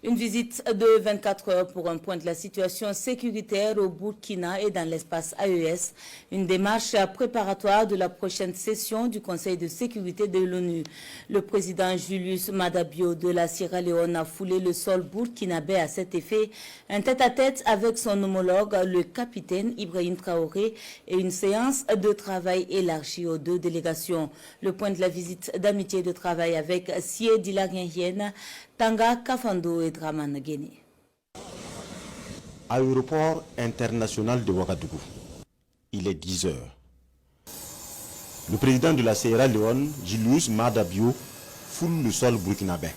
Une visite de 24 heures pour un point de la situation sécuritaire au Burkina et dans l'espace AES. Une démarche préparatoire de la prochaine session du Conseil de sécurité de l'ONU. Le président Julius Maada Bio de la Sierra Leone a foulé le sol burkinabé à cet effet. Un tête-à-tête avec son homologue, le capitaine Ibrahim Traoré, et une séance de travail élargie aux deux délégations. Le point de la visite d'amitié et de travail avec Sie Dilarienhienne, Tanga Kafando et Draman Guéné. Aéroport international de Ouagadougou. Il est 10 heures. Le président de la Sierra Leone, Julius Maada Bio, foule le sol burkinabé.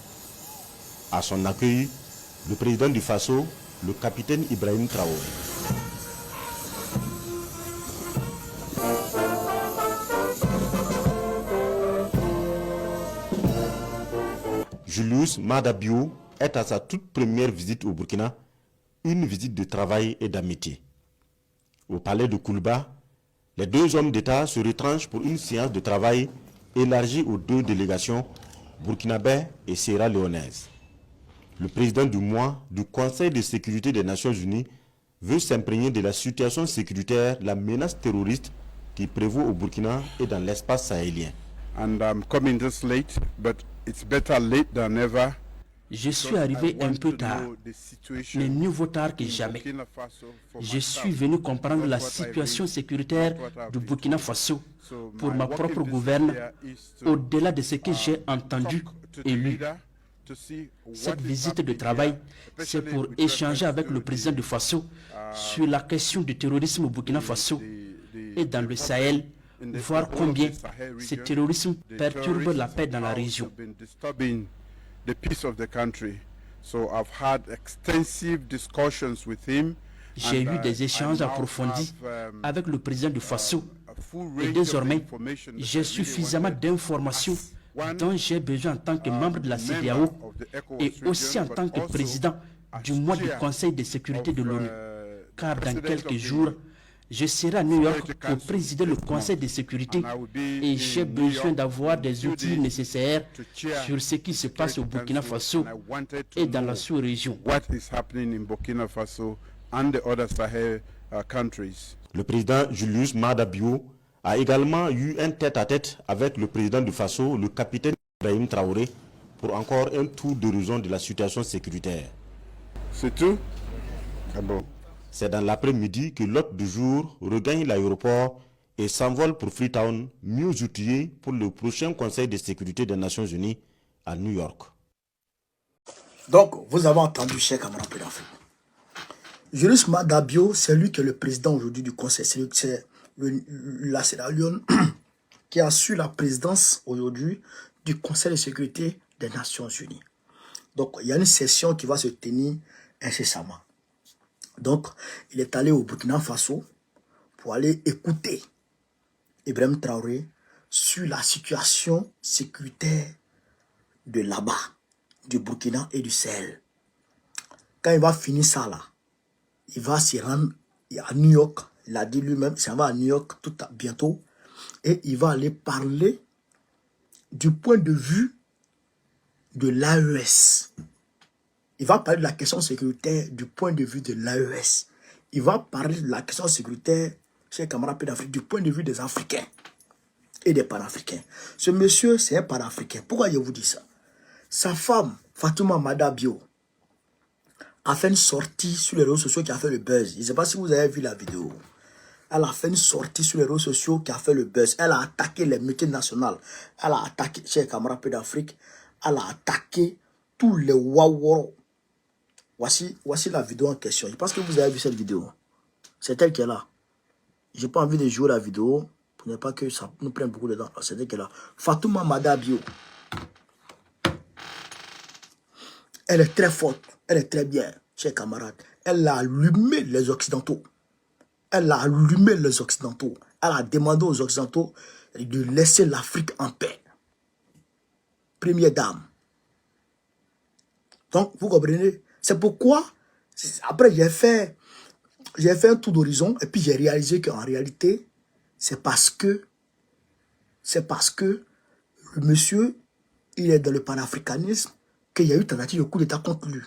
À son accueil, le président du Faso, le capitaine Ibrahim Traoré. Julius Maada Bio est à sa toute première visite au Burkina, une visite de travail et d'amitié. Au palais de Koulba, les deux hommes d'État se retranchent pour une séance de travail élargie aux deux délégations burkinabè et sierra-léonaise. Le président du mois du Conseil de sécurité des Nations Unies veut s'imprégner de la situation sécuritaire, la menace terroriste qui prévaut au Burkina et dans l'espace sahélien. And I'm coming this late, but it's better late than never. Je suis arrivé un peu tard, mais mieux vaut tard que jamais. Je suis venu comprendre la situation sécuritaire du Burkina Faso pour ma propre gouverne, au-delà de ce que j'ai entendu et lu. Cette visite de travail, c'est pour échanger avec le président du Faso sur la question du terrorisme au Burkina Faso et dans le Sahel, voir combien ce terrorisme perturbe la paix dans la région. The peace of the country. So I've had extensive discussions with him. J'ai eu des échanges approfondis avec le président du Faso et désormais j'ai suffisamment d'informations dont j'ai besoin en tant que membre de la CEDEAO et aussi en tant que président du mois du Conseil de sécurité de l'ONU. Car dans quelques jours, je serai à New York pour présider le Conseil de sécurité et j'ai besoin d'avoir des outils nécessaires sur ce qui se passe au Burkina Faso et dans la sous-région. Le président Julius Maada Bio a également eu un tête-à-tête avec le président du Faso, le capitaine Ibrahim Traoré, pour encore un tour d'horizon de la situation sécuritaire. C'est tout? Ah bon. C'est dans l'après-midi que l'hôte du jour regagne l'aéroport et s'envole pour Freetown, mieux outillé pour le prochain Conseil de sécurité des Nations Unies à New York. Donc, vous avez entendu, cher camarade d'Afrique. Julius Maada Bio, c'est lui qui est le président aujourd'hui du Conseil. C'est la Sierra Leone qui assure la présidence aujourd'hui du Conseil de sécurité des Nations Unies. Donc, il y a une session qui va se tenir incessamment. Donc, il est allé au Burkina Faso pour aller écouter Ibrahim Traoré sur la situation sécuritaire de là-bas, du Burkina et du Sahel. Quand il va finir ça là, il va se rendre à New York, il a dit lui-même, il s'en va à New York bientôt, et il va aller parler du point de vue de l'AES. Il va parler de la question sécuritaire du point de vue de l'AES. Il va parler de la question sécuritaire, chers camarades d'Afrique, du point de vue des Africains et des Panafricains. Ce monsieur, c'est un Panafricain. Pourquoi je vous dis ça? Sa femme, Fatouma Maada Bio, a fait une sortie sur les réseaux sociaux qui a fait le buzz. Je ne sais pas si vous avez vu la vidéo. Elle a fait une sortie sur les réseaux sociaux qui a fait le buzz. Elle a attaqué les multinationales. Elle a attaqué, chers camarades d'Afrique, elle a attaqué tous les Waworo. Voici la vidéo en question. Je pense que vous avez vu cette vidéo. C'est elle qui est là. Je n'ai pas envie de jouer la vidéo pour ne pas que ça nous prenne beaucoup de temps. C'est elle qui est là. Fatouma Maada Bio. Elle est très forte. Elle est très bien, chers camarades. Elle a allumé les Occidentaux. Elle a allumé les Occidentaux. Elle a demandé aux Occidentaux de laisser l'Afrique en paix. Première dame. Donc, vous comprenez? C'est pourquoi, après j'ai fait un tour d'horizon et puis j'ai réalisé qu'en réalité, c'est parce que le monsieur, il est dans le panafricanisme qu'il y a eu tentative de coup d'État contre lui.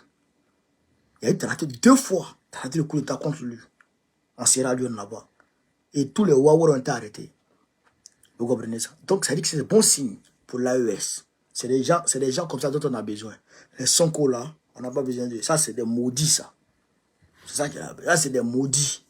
Il a été tenté 2 fois, tenté le coup d'État contre lui, en Sierra Leone là-bas. Et tous les Wawar ont été arrêtés. Vous comprenez ça? Donc, ça dit que c'est un bon signe pour l'AES. C'est des gens comme ça dont on a besoin. Les Sonko là, on n'a pas besoin de ça, c'est des maudits, ça. C'est ça qu'il y a. Là, c'est des maudits.